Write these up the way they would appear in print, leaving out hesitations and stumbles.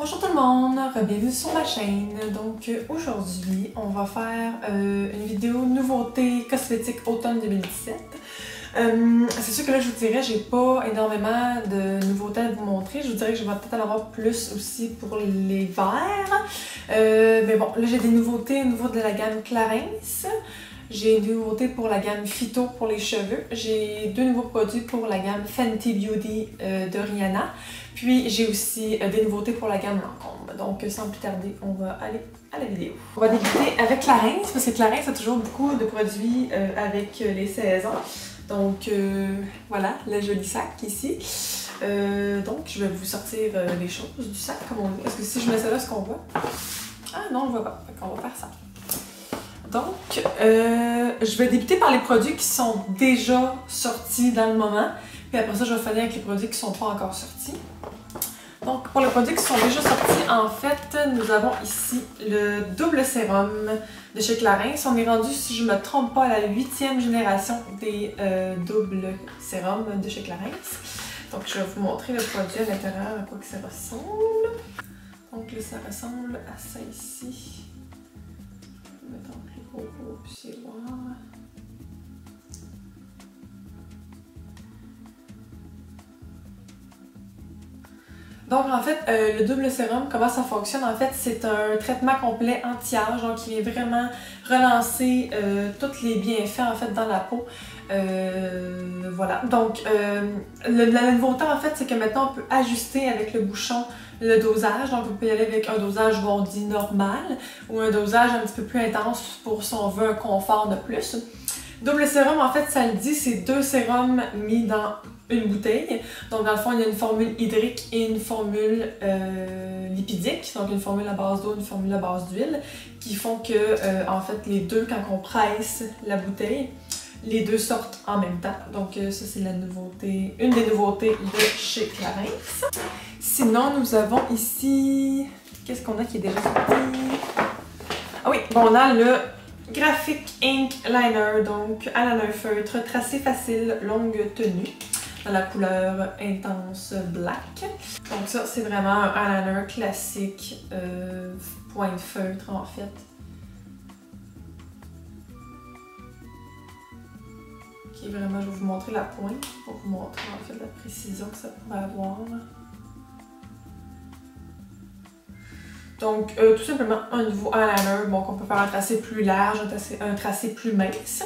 Bonjour tout le monde, bienvenue sur ma chaîne. Donc aujourd'hui, on va faire une vidéo nouveauté cosmétique automne 2017. C'est sûr que là, je vous dirais, j'ai pas énormément de nouveautés à vous montrer. Je vous dirais que je vais peut-être en avoir plus aussi pour les verres. Mais bon, là j'ai des nouveautés au niveau de la gamme Clarins. J'ai des nouveautés pour la gamme Phyto pour les cheveux. J'ai deux nouveaux produits pour la gamme Fenty Beauty de Rihanna. Puis j'ai aussi des nouveautés pour la gamme Lancôme. Donc sans plus tarder, on va aller à la vidéo. On va débuter avec Clarins, parce que Clarins a toujours beaucoup de produits avec les saisons. Donc voilà, le joli sac ici. Donc je vais vous sortir les choses du sac comme on dit. Est-ce que si je mets ça là, est-ce qu'on voit? Ah non, on ne voit pas. Fait qu'on va faire ça. Donc, je vais débuter par les produits qui sont déjà sortis dans le moment. Puis après ça, je vais finir avec les produits qui ne sont pas encore sortis. Donc, pour les produits qui sont déjà sortis, en fait, nous avons ici le double sérum de chez Clarins. On est rendu, si je ne me trompe pas, à la 8e génération des doubles sérums de chez Clarins. Donc, je vais vous montrer le produit à l'intérieur, à quoi que ça ressemble. Donc, là, ça ressemble à ça ici. Mettons plus gros pour que vous puissiez voir. Donc en fait, le double sérum, comment ça fonctionne? En fait, c'est un traitement complet anti-âge, donc il vient vraiment relancer tous les bienfaits en fait dans la peau. Voilà. Donc la nouveauté en fait, c'est que maintenant on peut ajuster avec le bouchon le dosage. Donc on peut y aller avec un dosage on dit normal ou un dosage un petit peu plus intense pour si on veut un confort de plus. Double sérum, en fait, ça le dit, c'est deux sérums mis dans une bouteille. Donc, dans le fond, il y a une formule hydrique et une formule lipidique. Donc, une formule à base d'eau, une formule à base d'huile, qui font que, en fait, les deux, quand on presse la bouteille, les deux sortent en même temps. Donc, ça, c'est la nouveauté, une des nouveautés de chez Clarins. Sinon, nous avons ici... Qu'est-ce qu'on a qui est déjà sorti? Ah oui, bon, on a le Graphic Ink Liner, donc à la main feutre, tracé facile, longue tenue, dans la couleur intense black. Donc ça, c'est vraiment un eyeliner classique, point de feutre en fait. Qui est vraiment, je vais vous montrer la pointe pour vous montrer en fait la précision que ça pourrait avoir. Donc, tout simplement un nouveau eyeliner, bon, qu'on peut faire un tracé plus large, un tracé plus mince.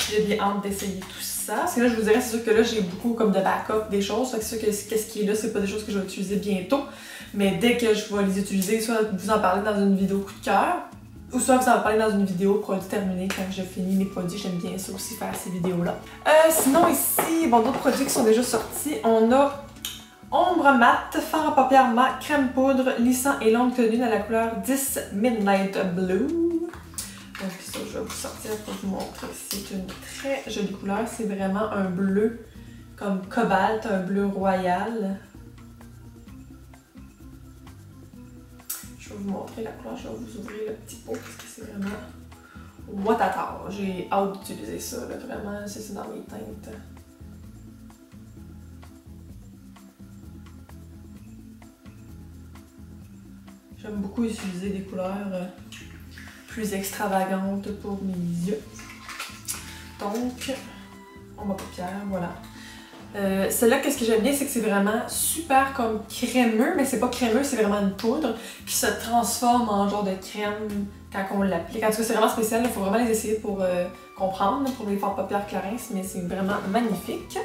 J'ai bien hâte d'essayer tout ça. Parce que là, je vous dirais, c'est sûr que là, j'ai beaucoup comme de backup des choses. Fait que c'est sûr que qu'est-ce qui est là, c'est pas des choses que je vais utiliser bientôt. Mais dès que je vais les utiliser, soit vous en parler dans une vidéo coup de cœur, ou soit vous en parler dans une vidéo produit terminé quand je finis mes produits. J'aime bien ça aussi, faire ces vidéos-là. Sinon, ici, bon, d'autres produits qui sont déjà sortis. On a Ombre Mat, fard à paupières mat, crème poudre, lissant et longue tenue dans la couleur 10 Midnight Blue. Donc ça, je vais vous sortir pour vous montrer. C'est une très jolie couleur. C'est vraiment un bleu comme cobalt, un bleu royal. Je vais vous montrer la couleur. Je vais vous ouvrir le petit pot parce que c'est vraiment watata. J'ai hâte d'utiliser ça. Là, vraiment, c'est dans mes teintes. J'aime beaucoup utiliser des couleurs plus extravagantes pour mes yeux. Donc, on va paupières, voilà. Celle-là, qu'est-ce que j'aime bien, c'est que c'est vraiment super comme crémeux, mais c'est pas crémeux, c'est vraiment une poudre qui se transforme en genre de crème quand on l'applique. En tout cas, c'est vraiment spécial, il faut vraiment les essayer pour comprendre, pour les fards paupières Clarins, mais c'est vraiment magnifique.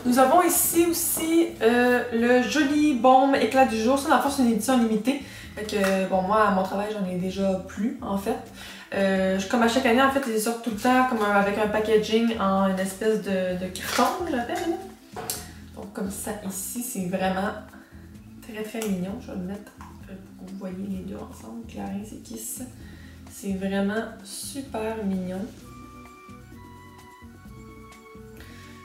Nous avons ici aussi le joli baume éclat du jour. Ça, dans le fond, c'est une édition limitée. Fait que, bon, moi, à mon travail, j'en ai déjà plus, en fait. Comme à chaque année, en fait, ils sortent tout le temps comme avec un packaging en une espèce de carton, j'appelle. Donc, comme ça, ici, c'est vraiment très, très mignon. Je vais le mettre pour que vous voyez les deux ensemble. Clarins et Kiss. C'est vraiment super mignon.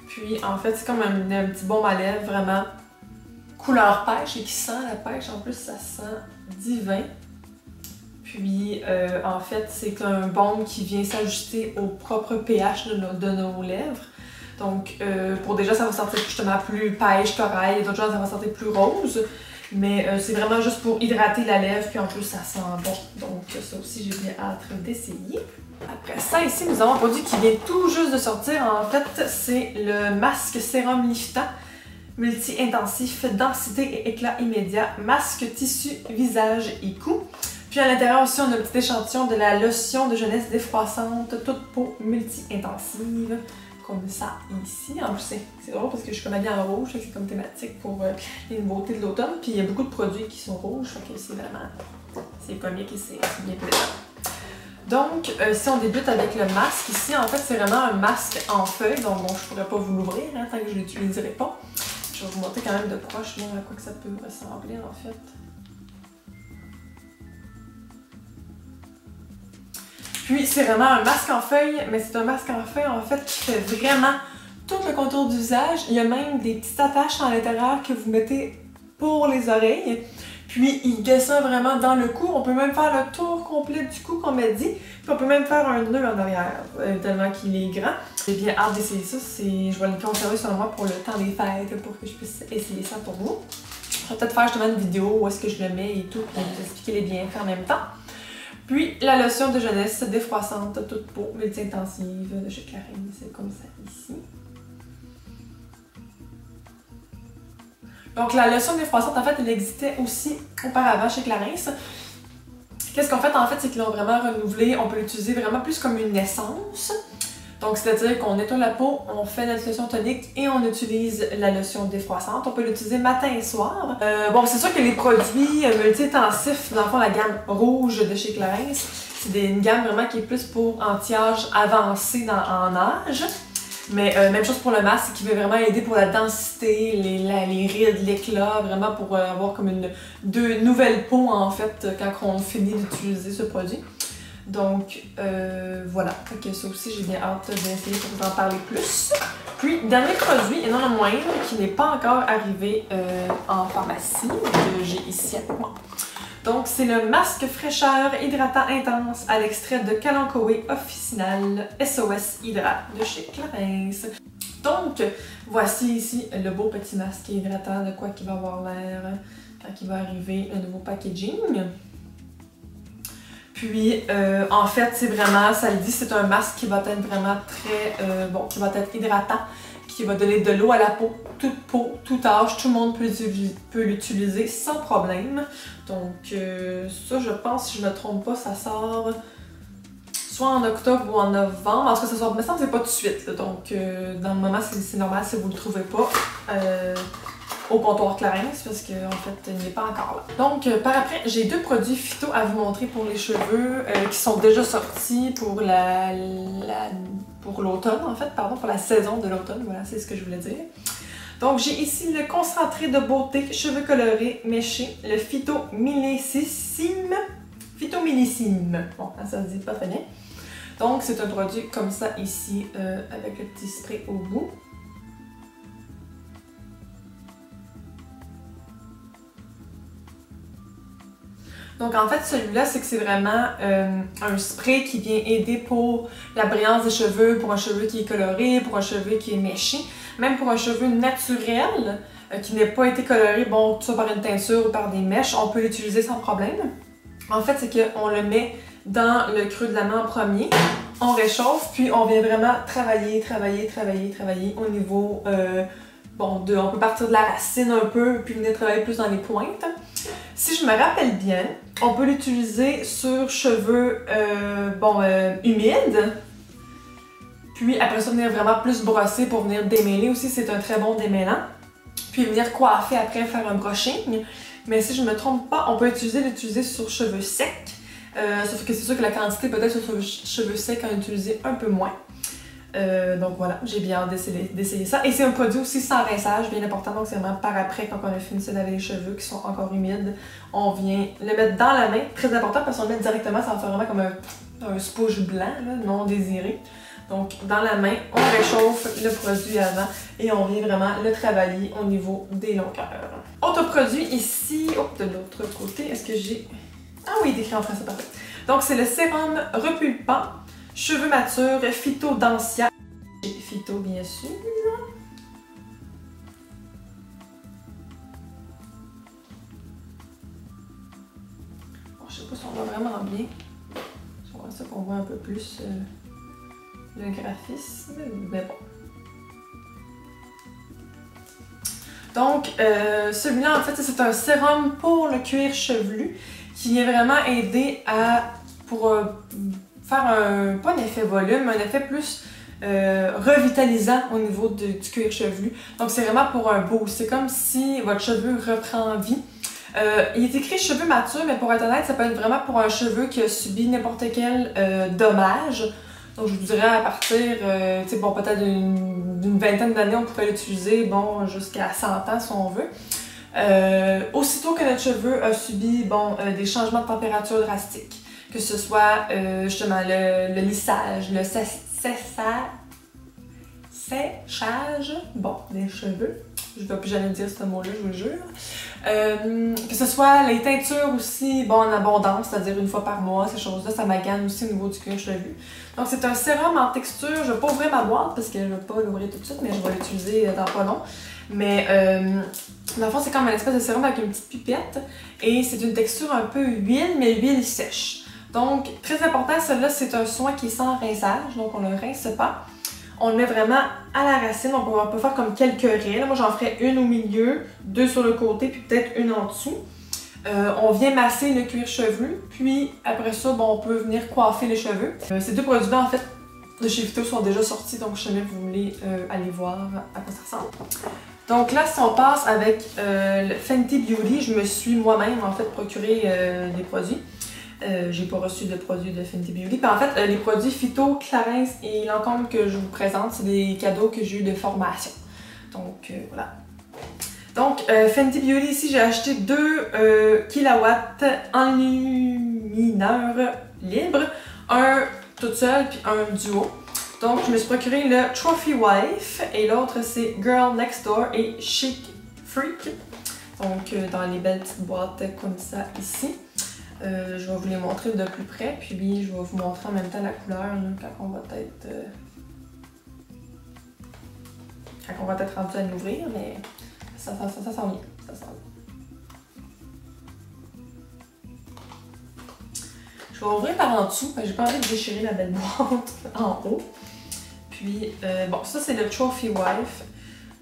Puis, en fait, c'est comme un petit baume à lèvres, vraiment couleur pêche et qui sent la pêche. En plus, ça sent divin. Puis, en fait, c'est un baume qui vient s'ajuster au propre pH de nos lèvres. Donc, pour déjà, ça va sentir justement plus pêche, corail. D'autres choses, ça va sentir plus rose. Mais c'est vraiment juste pour hydrater la lèvre, puis en plus ça sent bon. Donc ça aussi j'ai bien hâte d'essayer. Après ça, ici nous avons un produit qui vient tout juste de sortir. En fait, c'est le masque sérum liftant multi-intensif, densité et éclat immédiat, masque tissu, visage et cou. Puis à l'intérieur aussi, on a un petit échantillon de la lotion de jeunesse défroissante, toute peau multi-intensive, comme ça ici. En plus, c'est drôle parce que je suis comme habillée en rouge, c'est comme thématique pour les nouveautés de l'automne. Puis il y a beaucoup de produits qui sont rouges, fait que c'est vraiment, c'est comique et c'est bien plaisant. Donc, si on débute avec le masque, ici, en fait, c'est vraiment un masque en feuille, donc bon, je pourrais pas vous l'ouvrir hein, tant que je l'utiliserai pas. Je vais vous montrer quand même de proche à quoi que ça peut ressembler, en fait. Puis, c'est vraiment un masque en feuille, mais c'est un masque en feuille, en fait, qui fait vraiment tout le contour du visage. Il y a même des petites attaches à l'intérieur que vous mettez pour les oreilles. Puis, il descend vraiment dans le cou. On peut même faire le tour complet du cou, comme elle dit. Puis, on peut même faire un nœud en arrière, tellement qu'il est grand. J'ai bien hâte d'essayer ça. Je vais le conserver sur moi pour le temps des fêtes, pour que je puisse essayer ça pour vous. Je vais peut-être faire justement une vidéo où est-ce que je le mets et tout, puis vous expliquer les bienfaits en même temps. Puis, la lotion de jeunesse défroissante, toute peau, multi-intensive de chez Clarins. C'est comme ça ici. Donc, la lotion défroissante, en fait, elle existait aussi auparavant chez Clarins. Qu'est-ce qu'on fait, en fait, c'est qu'ils l'ont vraiment renouvelé. On peut l'utiliser vraiment plus comme une essence. Donc, c'est-à-dire qu'on nettoie la peau, on fait notre lotion tonique et on utilise la lotion défroissante. On peut l'utiliser matin et soir. Bon, c'est sûr que les produits multi-intensifs, dans le fond, la gamme rouge de chez Clarins, c'est une gamme vraiment qui est plus pour anti-âge avancé en âge. Mais même chose pour le masque, qui va vraiment aider pour la densité, les rides, l'éclat, vraiment pour avoir comme une nouvelle peau en fait quand on finit d'utiliser ce produit. Donc voilà, fait que ça aussi j'ai bien hâte d'essayer pour vous en parler plus. Puis dernier produit, et non le moindre, qui n'est pas encore arrivé en pharmacie, que j'ai ici avec moi. Donc, c'est le masque fraîcheur hydratant intense à l'extrait de Kalanchoé Officinal SOS Hydra de chez Clarins. Donc, voici ici le beau petit masque hydratant de quoi qu'il va avoir l'air quand il va arriver le nouveau packaging. Puis, en fait, c'est vraiment, ça le dit, c'est un masque qui va être vraiment très, bon, qui va être hydratant, qui va donner de l'eau à la peau, toute peau, tout âge, tout le monde peut l'utiliser sans problème. Donc ça, je pense, si je ne me trompe pas, ça sort soit en octobre ou en novembre. En tout cas, ça sort, mais ça, c'est pas tout de suite. Là. Donc dans le moment, c'est normal si vous ne le trouvez pas au comptoir Clarins, parce qu'en fait, il n'est pas encore là. Donc par après, j'ai deux produits phyto à vous montrer pour les cheveux qui sont déjà sortis pour pour l'automne, en fait, pardon, pour la saison de l'automne, voilà, c'est ce que je voulais dire. Donc, j'ai ici le concentré de beauté cheveux colorés méchés, le Phytomillésime. Bon, ça se dit pas très bien. Donc, c'est un produit comme ça ici, avec le petit spray au bout. Donc en fait, celui-là, c'est que c'est vraiment un spray qui vient aider pour la brillance des cheveux, pour un cheveu qui est coloré, pour un cheveu qui est méché, même pour un cheveu naturel qui n'a pas été coloré, bon, soit par une teinture ou par des mèches, on peut l'utiliser sans problème. En fait, c'est qu'on le met dans le creux de la main en premier, on réchauffe, puis on vient vraiment travailler au niveau, bon, on peut partir de la racine un peu, puis venir travailler plus dans les pointes. Si je me rappelle bien, on peut l'utiliser sur cheveux humides. Puis après ça, venir vraiment plus brosser pour venir démêler aussi, c'est un très bon démêlant. Puis venir coiffer après, faire un brushing. Mais si je ne me trompe pas, on peut l'utiliser sur cheveux secs. Sauf que c'est sûr que la quantité peut-être sur cheveux secs en utiliser un peu moins. Donc voilà, j'ai bien hâte d'essayer ça. Et c'est un produit aussi sans rinçage, bien important. Donc c'est vraiment par après, quand on a fini de se laver les cheveux qui sont encore humides, on vient le mettre dans la main. Très important parce qu'on le met directement, ça va faire vraiment comme un spouge blanc, là, non désiré. Donc dans la main, on réchauffe le produit avant et on vient vraiment le travailler au niveau des longueurs. Autre produit ici, de l'autre côté, est-ce que j'ai... Ah oui, il est écrit en français, parfait. Donc c'est le sérum repulpant cheveux matures Phyto Densia. Phyto bien sûr. Ça va vraiment bien. J'aimerais ça qu'on voit un peu plus le graphisme, mais bon. Donc, celui-là, en fait, c'est un sérum pour le cuir chevelu qui vient vraiment aider pour faire pas un effet volume, mais un effet plus revitalisant au niveau du cuir chevelu. Donc, c'est vraiment pour un boost. C'est comme si votre cheveu reprend vie. Il est écrit cheveux matures, mais pour être honnête, ça peut être vraiment pour un cheveu qui a subi n'importe quel dommage. Donc, je vous dirais à partir, bon, peut-être d'une vingtaine d'années, on pourrait l'utiliser, bon, jusqu'à 100 ans si on veut. Aussitôt que notre cheveu a subi, bon, des changements de température drastiques, que ce soit, justement, le lissage, le séchage, bon, des cheveux. Je ne vais plus jamais dire ce mot-là, je vous le jure. Que ce soit les teintures aussi, bon, en abondance, c'est-à-dire une fois par mois, ces choses-là, ça m'agane aussi au niveau du cuir chevelu. Donc, c'est un sérum en texture. Je ne vais pas ouvrir ma boîte parce que je ne vais pas l'ouvrir tout de suite, mais je vais l'utiliser dans pas long. Mais, dans le fond, c'est comme un espèce de sérum avec une petite pipette. Et c'est une texture un peu huile, mais huile sèche. Donc, très important, celui-là, c'est un soin qui est sans rinçage, donc on ne le rince pas. On le met vraiment à la racine, donc on peut faire comme quelques raies. Là, moi, j'en ferais une au milieu, deux sur le côté, puis peut-être une en dessous. On vient masser le cuir chevelu, puis après ça, bon, on peut venir coiffer les cheveux. Ces deux produits-là, en fait, de chez Vito sont déjà sortis, donc si jamais vous voulez aller voir à quoi ça ressemble. Donc là, si on passe avec le Fenty Beauty, je me suis moi-même, en fait, procuré des produits. J'ai pas reçu de produits de Fenty Beauty. Puis en fait, les produits Phyto, Clarins et Lancôme que je vous présente, c'est des cadeaux que j'ai eu de formation. Donc voilà. Donc Fenty Beauty, ici j'ai acheté 2 kW enlumineurs libres, un toute seule puis un duo. Donc je me suis procuré le Trophy Wife et l'autre c'est Girl Next Door et Chic Freak. Donc dans les belles petites boîtes comme ça ici. Je vais vous les montrer de plus près, puis je vais vous montrer en même temps la couleur là, quand on va être rendu à l'ouvrir, mais ça sent bien, ça sent bien. Je vais ouvrir par en dessous, j'ai pas envie de déchirer la belle boîte en haut. Puis, bon, ça c'est le Trophy Wife.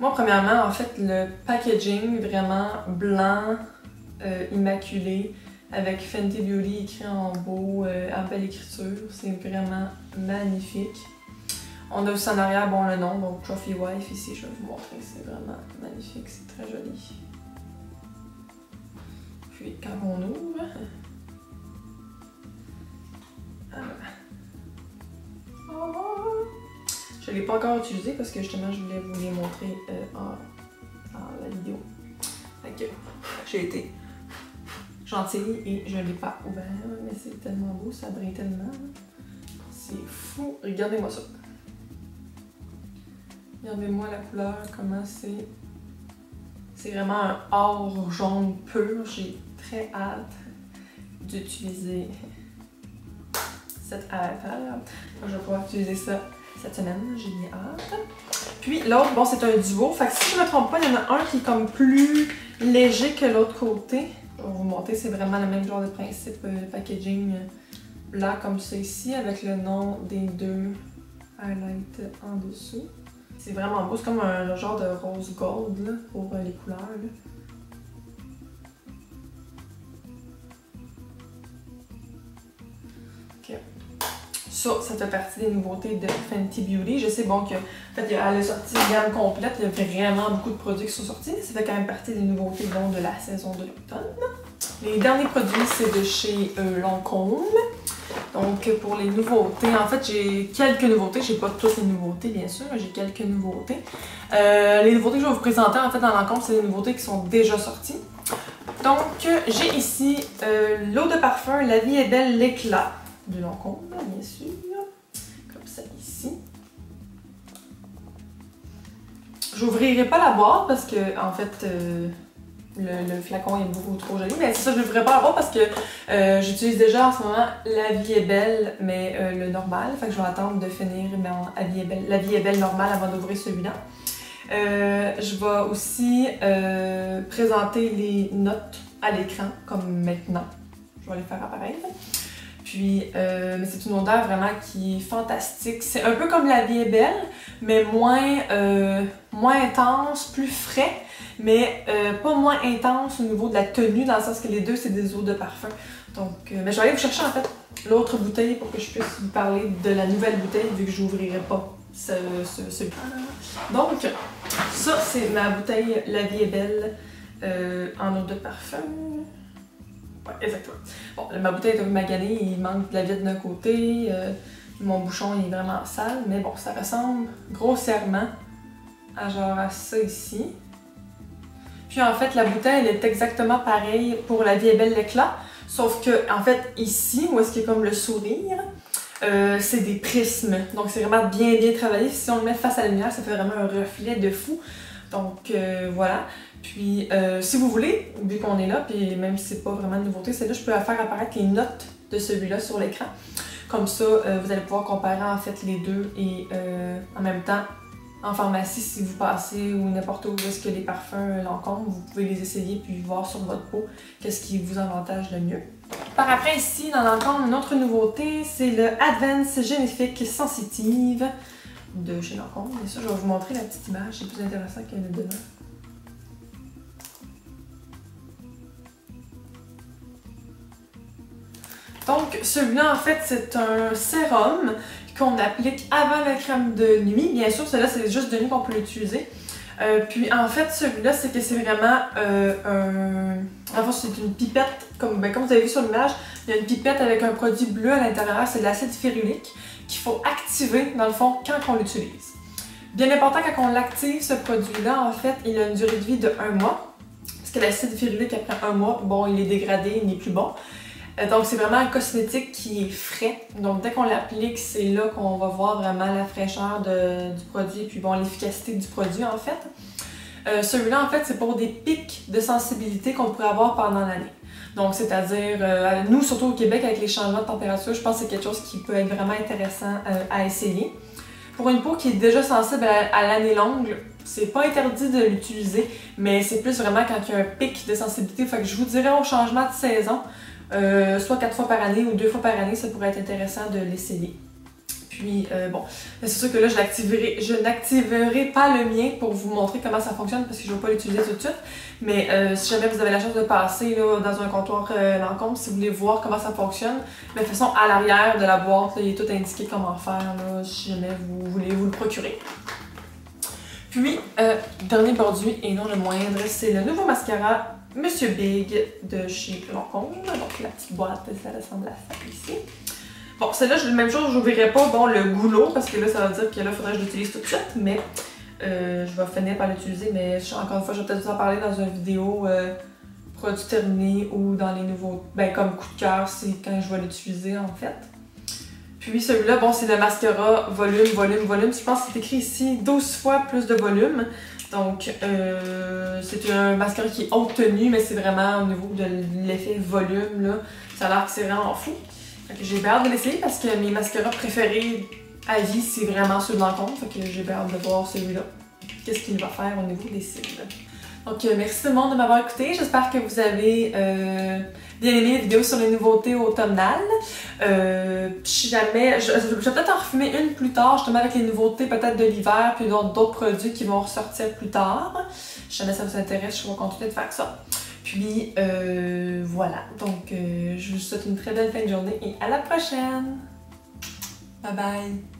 Moi, premièrement, en fait, le packaging vraiment blanc, immaculé, avec Fenty Beauty écrit en beau, en belle écriture. C'est vraiment magnifique. On a aussi en arrière, bon, le nom, donc Trophy Wife ici, je vais vous montrer. C'est vraiment magnifique, c'est très joli. Puis quand on ouvre, je ne l'ai pas encore utilisé parce que justement je voulais vous les montrer en la vidéo. Fait que j'ai été gentille et je ne l'ai pas ouvert, mais c'est tellement beau, ça brille tellement. C'est fou. Regardez-moi ça. Regardez-moi la couleur, comment c'est. C'est vraiment un or jaune pur. J'ai très hâte d'utiliser cette affaire. Je vais pouvoir utiliser ça cette semaine, j'ai bien hâte. Puis l'autre, bon, c'est un duo. Fait que si je ne me trompe pas, il y en a un qui est comme plus léger que l'autre côté. Je vais vous montrer, c'est vraiment le même genre de principe, packaging blanc comme ça ici, avec le nom des 2 highlights en dessous. C'est vraiment beau, c'est comme un genre de rose gold là, pour les couleurs. Là. Ok. Ça fait partie des nouveautés de Fenty Beauty. Je sais bon que en fait, elle a sorti une gamme complète, il y a vraiment beaucoup de produits qui sont sortis, mais ça fait quand même partie des nouveautés bon, de la saison de l'automne. Les derniers produits, c'est de chez Lancôme. Donc pour les nouveautés, en fait j'ai quelques nouveautés, j'ai pas toutes les nouveautés bien sûr, j'ai quelques nouveautés. Les nouveautés que je vais vous présenter en fait dans Lancôme, c'est des nouveautés qui sont déjà sorties. Donc j'ai ici l'eau de parfum La Vie est Belle l'éclat de Lancôme, bien sûr, comme ça ici. J'ouvrirai pas la boîte parce que en fait le flacon est beaucoup trop joli, mais c'est ça, je ne l'ouvrirai pas la boîte parce que j'utilise déjà en ce moment La Vie est Belle, mais le normal. Fait que je vais attendre de finir La Vie est Belle normale avant d'ouvrir celui-là. Je vais aussi présenter les notes à l'écran, comme maintenant. je vais les faire apparaître. Puis, mais c'est une odeur vraiment qui est fantastique. C'est un peu comme La Vie est belle, mais moins intense, plus frais, mais pas moins intense au niveau de la tenue, dans le sens que les deux, c'est des eaux de parfum. Donc, mais je vais aller vous chercher en fait l'autre bouteille pour que je puisse vous parler de la nouvelle bouteille, vu que je n'ouvrirai pas celui-là. Donc, ça, c'est ma bouteille La Vie est belle en eau de parfum. Ouais, exactement. Bon, ma bouteille est un peu maganée, il manque de la vitre d'un côté, mon bouchon il est vraiment sale, mais bon, ça ressemble grossièrement à genre à ça ici. Puis en fait, la bouteille elle est exactement pareille pour La Vie est belle l'éclat, sauf que en fait, ici, où est-ce qu'il y a comme le sourire, c'est des prismes. Donc c'est vraiment bien travaillé. Si on le met face à la lumière, ça fait vraiment un reflet de fou. Donc voilà. Puis si vous voulez, vu qu'on est là, puis même si c'est pas vraiment une nouveauté, c'est là je peux faire apparaître les notes de celui-là sur l'écran. Comme ça, vous allez pouvoir comparer en fait les deux et en même temps, en pharmacie, si vous passez ou n'importe où est-ce que les parfums l'encombrent, vous pouvez les essayer puis voir sur votre peau qu'est-ce qui vous avantage le mieux. Par après ici, dans l'encombre, une autre nouveauté, c'est le Advance Génifique Sensitive de chez Lancôme. Bien sûr, je vais vous montrer la petite image, c'est plus intéressant que le dedans. Donc, celui-là, en fait, c'est un sérum qu'on applique avant la crème de nuit. Bien sûr, celui-là, c'est juste de nuit qu'on peut l'utiliser. Puis, en fait, celui-là, c'est que c'est vraiment enfin, c'est une pipette, comme vous avez vu sur l'image, il y a une pipette avec un produit bleu à l'intérieur, c'est de l'acide férulique qu'il faut activer, dans le fond, quand on l'utilise. Bien important, quand on l'active, ce produit-là, en fait, il a une durée de vie de 1 mois. Parce que l'acide férulique, après 1 mois, bon, il est dégradé, il n'est plus bon. Donc, c'est vraiment un cosmétique qui est frais. Donc, dès qu'on l'applique, c'est là qu'on va voir vraiment la fraîcheur du produit et puis bon, l'efficacité du produit, en fait. Celui-là, en fait, c'est pour des pics de sensibilité qu'on pourrait avoir pendant l'année. Donc, c'est-à-dire, nous, surtout au Québec, avec les changements de température, je pense que c'est quelque chose qui peut être vraiment intéressant à essayer. Pour une peau qui est déjà sensible à l'année longue, c'est pas interdit de l'utiliser, mais c'est plus vraiment quand il y a un pic de sensibilité. Fait que je vous dirais au changement de saison, soit 4 fois par année ou 2 fois par année, ça pourrait être intéressant de l'essayer. Puis, bon, c'est sûr que là, je n'activerai pas le mien pour vous montrer comment ça fonctionne parce que je ne vais pas l'utiliser tout de suite. Mais si jamais vous avez la chance de passer là, dans un comptoir Lancôme, si vous voulez voir comment ça fonctionne, de toute façon, à l'arrière de la boîte, là, il est tout indiqué comment faire là, si jamais vous voulez vous le procurer. Puis, dernier produit et non le moindre, c'est le nouveau mascara Monsieur Big de chez Lancôme. Donc, la petite boîte, ça ressemble à ça ici. Bon, celle-là, même chose, je n'ouvrirai pas bon, le goulot parce que là, ça veut dire que là, il faudrait que je l'utilise tout de suite, mais je vais finir par l'utiliser. Mais encore une fois, je vais peut-être vous en parler dans une vidéo produit terminé ou dans les nouveaux, comme coup de cœur, c'est quand je vais l'utiliser en fait. Puis celui-là, bon, c'est le mascara volume. Je pense que c'est écrit ici 12 fois plus de volume. Donc, c'est un mascara qui est haute tenue, mais c'est vraiment au niveau de l'effet volume, là. Ça a l'air que c'est vraiment fou. J'ai bien hâte de l'essayer parce que mes mascaras préférés à vie, c'est vraiment ceux de Lancôme. Fait que j'ai bien hâte de voir celui-là. Qu'est-ce qu'il va faire au niveau des cils. Donc, merci tout le monde de m'avoir écouté. J'espère que vous avez bien aimé la vidéo sur les nouveautés automnales. Si jamais, je vais peut-être en refumer une plus tard, justement avec les nouveautés peut-être de l'hiver, puis d'autres produits qui vont ressortir plus tard. Si jamais ça vous intéresse, je vais continuer de faire ça. Puis voilà, donc je vous souhaite une très belle fin de journée et à la prochaine! Bye bye!